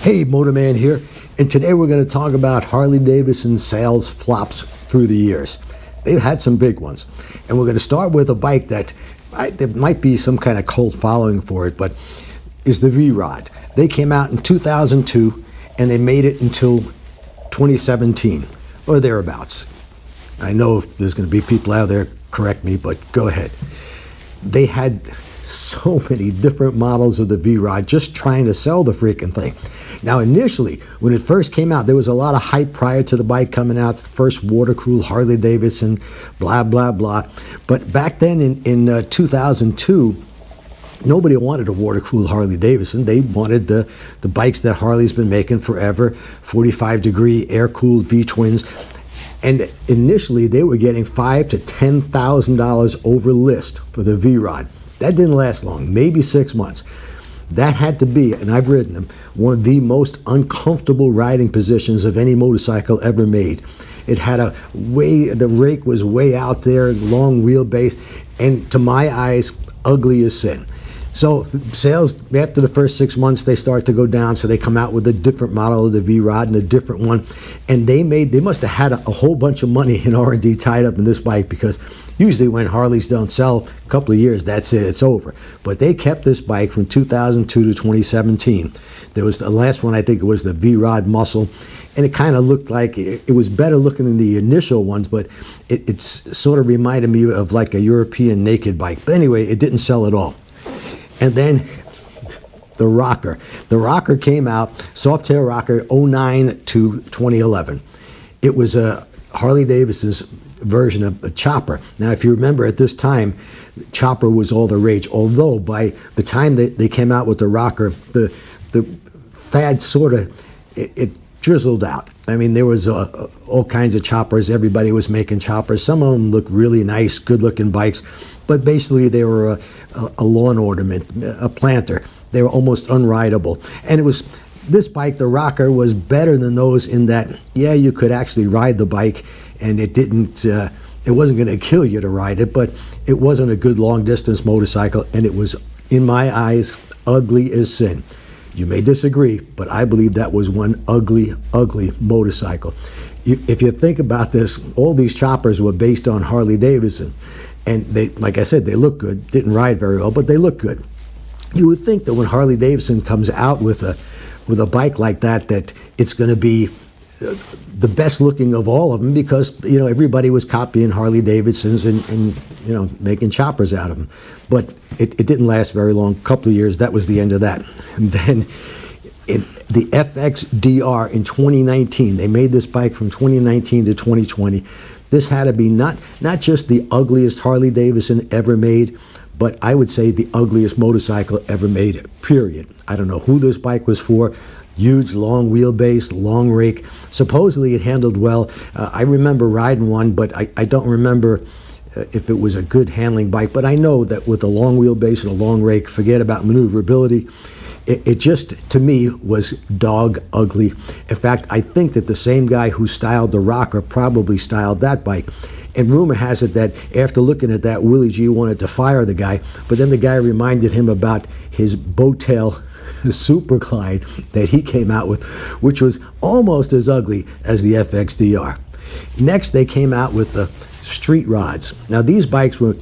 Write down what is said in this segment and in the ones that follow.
Hey, Motorman here, and today we're going to talk about Harley-Davidson sales flops through the years. They've had some big ones, and we're going to start with a bike that there might be some kind of cult following for it, but is the V-Rod. They came out in 2002, and they made it until 2017, or thereabouts. I know there's going to be people out there, correct me, but go ahead. They had so many different models of the V-Rod just trying to sell the freaking thing. Now, initially, when it first came out, there was a lot of hype prior to the bike coming out, the first water-cooled Harley-Davidson, blah, blah, blah. But back then in 2002, nobody wanted a water-cooled Harley-Davidson. They wanted the bikes that Harley's been making forever, 45-degree air-cooled V-twins. And initially, they were getting $5,000 to $10,000 over list for the V-Rod. That didn't last long, maybe 6 months. That had to be, and I've ridden them, one of the most uncomfortable riding positions of any motorcycle ever made. It had the rake was way out there, long wheelbase, and to my eyes, ugly as sin. So sales, after the first 6 months, they start to go down, so they come out with a different model of the V-Rod and a different one. And they must have had a whole bunch of money in R&D tied up in this bike, because usually when Harleys don't sell a couple of years, that's it, it's over. But they kept this bike from 2002 to 2017. There was the last one, I think it was the V-Rod Muscle, and it kind of looked like, it was better looking than the initial ones, but it sort of reminded me of like a European naked bike. But anyway, it didn't sell at all. And then the rocker. The rocker came out, Softail rocker, 09 to 2011. It was a Harley-Davidson's version of a chopper. Now, if you remember, at this time, chopper was all the rage. Although by the time they came out with the rocker, the fad sort of it drizzled out. I mean, there was all kinds of choppers. Everybody was making choppers. Some of them looked really nice, good-looking bikes, but basically they were a lawn ornament, a planter. They were almost unrideable. And it was this bike, the rocker, was better than those in that, yeah, you could actually ride the bike, and it wasn't going to kill you to ride it, but it wasn't a good long-distance motorcycle, and it was, in my eyes, ugly as sin. You may disagree, but I believe that was one ugly, ugly motorcycle. If you think about this, all these choppers were based on Harley-Davidson. And they, like I said, they look good. Didn't ride very well, but they look good. You would think that when Harley-Davidson comes out with a bike like that, that it's going to be the best looking of all of them, because everybody was copying Harley-Davidsons and making choppers out of them. But it didn't last very long. A couple of years, that was the end of that. And then in the FXDR in 2019, they made this bike from 2019 to 2020. This had to be not just the ugliest Harley-Davidson ever made, but I would say the ugliest motorcycle ever made, period. I don't know who this bike was for. Huge, long wheelbase, long rake. Supposedly it handled well. I remember riding one, but I don't remember if it was a good handling bike. But I know that with a long wheelbase and a long rake, forget about maneuverability. It just, to me, was dog ugly. In fact, I think that the same guy who styled the rocker probably styled that bike. And rumor has it that after looking at that, Willie G wanted to fire the guy, but then the guy reminded him about his Boattail Super Glide that he came out with, which was almost as ugly as the FXDR. Next, they came out with the street rods. Now, these bikes were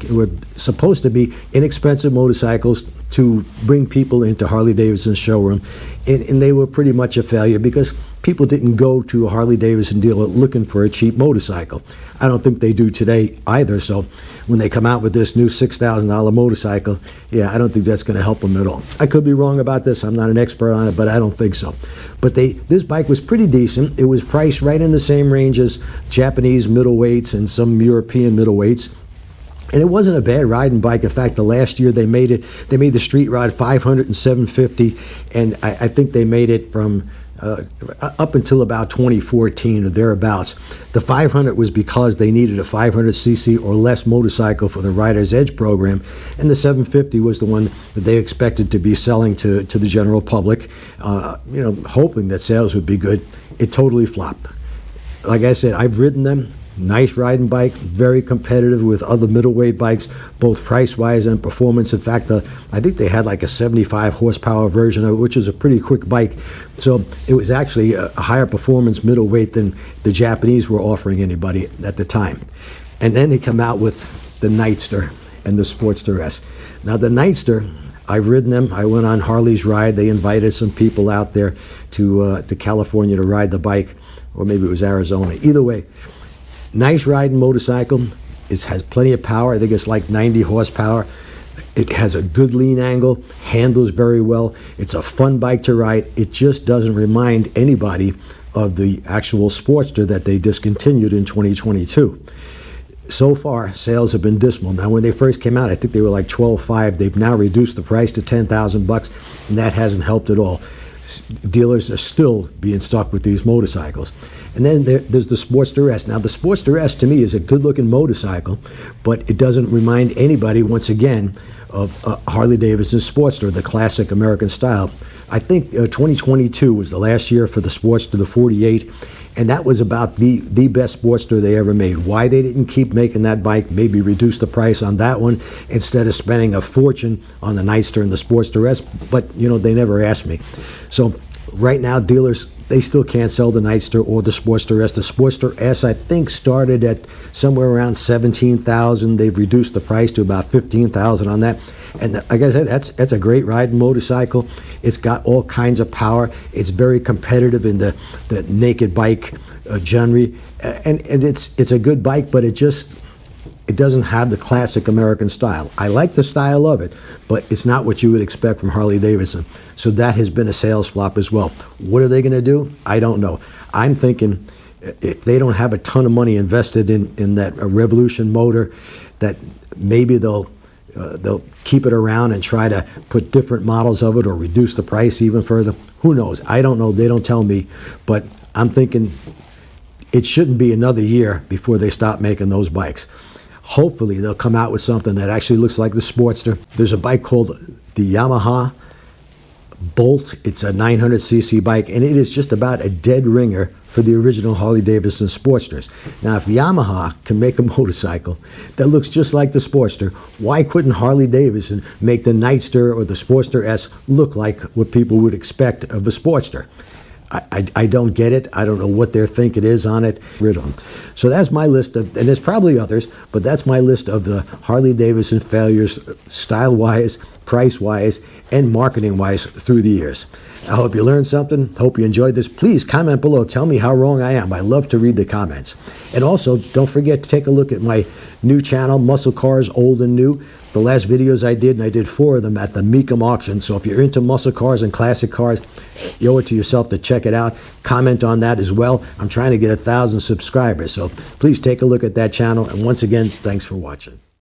supposed to be inexpensive motorcycles to bring people into Harley-Davidson's showroom, and they were pretty much a failure because people didn't go to a Harley-Davidson dealer looking for a cheap motorcycle. I don't think they do today either, so when they come out with this new $6,000 motorcycle, yeah, I don't think that's going to help them at all. I could be wrong about this. I'm not an expert on it, but I don't think so. But this bike was pretty decent. It was priced right in the same range as Japanese middleweights and some European middleweights. And it wasn't a bad riding bike. In fact, the last year they made the street rod 500 and 750, and I think they made it from up until about 2014 or thereabouts. The 500 was because they needed a 500cc or less motorcycle for the Rider's Edge program, and the 750 was the one that they expected to be selling to the general public, hoping that sales would be good. It totally flopped. Like I said, I've ridden them. Nice riding bike, very competitive with other middleweight bikes, both price-wise and performance. In fact, I think they had like a 75 horsepower version of it, which is a pretty quick bike. So it was actually a higher performance middleweight than the Japanese were offering anybody at the time. And then they come out with the Nightster and the Sportster S. Now the Nightster, I've ridden them. I went on Harley's ride. They invited some people out there to California to ride the bike, or maybe it was Arizona. Either way, nice riding motorcycle. It has plenty of power. I think it's like 90 horsepower. It has a good lean angle, handles very well. It's a fun bike to ride. It just doesn't remind anybody of the actual Sportster that they discontinued in 2022. So far, sales have been dismal. Now, when they first came out, I think they were like $12,500. They've now reduced the price to $10,000, and that hasn't helped at all. Dealers are still being stuck with these motorcycles. And then there's the Sportster S. Now, the Sportster S, to me, is a good-looking motorcycle, but it doesn't remind anybody, once again, of Harley-Davidson Sportster, the classic American style. I think 2022 was the last year for the Sportster, the 48, and that was about the best Sportster they ever made. Why they didn't keep making that bike, maybe reduce the price on that one instead of spending a fortune on the Nightster and the Sportster S, but, you know, they never asked me. So right now, dealers, they still can't sell the Nightster or the Sportster S. The Sportster S, I think, started at somewhere around $17,000. They've reduced the price to about $15,000 on that. And like I said, that's a great riding motorcycle. It's got all kinds of power. It's very competitive in the naked bike genre. And it's a good bike, but it doesn't have the classic American style. I like the style of it, but it's not what you would expect from Harley-Davidson. So that has been a sales flop as well. What are they going to do? I don't know. I'm thinking if they don't have a ton of money invested in that Revolution motor, that maybe they'll keep it around and try to put different models of it or reduce the price even further. Who knows? I don't know. They don't tell me. But I'm thinking it shouldn't be another year before they stop making those bikes. Hopefully, they'll come out with something that actually looks like the Sportster. There's a bike called the Yamaha Bolt. It's a 900cc bike, and it is just about a dead ringer for the original Harley-Davidson Sportsters. Now, if Yamaha can make a motorcycle that looks just like the Sportster, why couldn't Harley-Davidson make the Nightster or the Sportster S look like what people would expect of a Sportster? I don't get it. I don't know what their think it is on it. So that's my list of, and there's probably others, but that's my list of the Harley-Davidson failures, style-wise, price-wise, and marketing-wise through the years. I hope you learned something. Hope you enjoyed this. Please comment below. Tell me how wrong I am. I love to read the comments. And also, don't forget to take a look at my new channel, Muscle Cars Old and New. The last videos I did, and I did 4 of them at the Mecum auction. So if you're into muscle cars and classic cars, you owe it to yourself to check it out. Comment on that as well. I'm trying to get 1,000 subscribers. So please take a look at that channel. And once again, thanks for watching.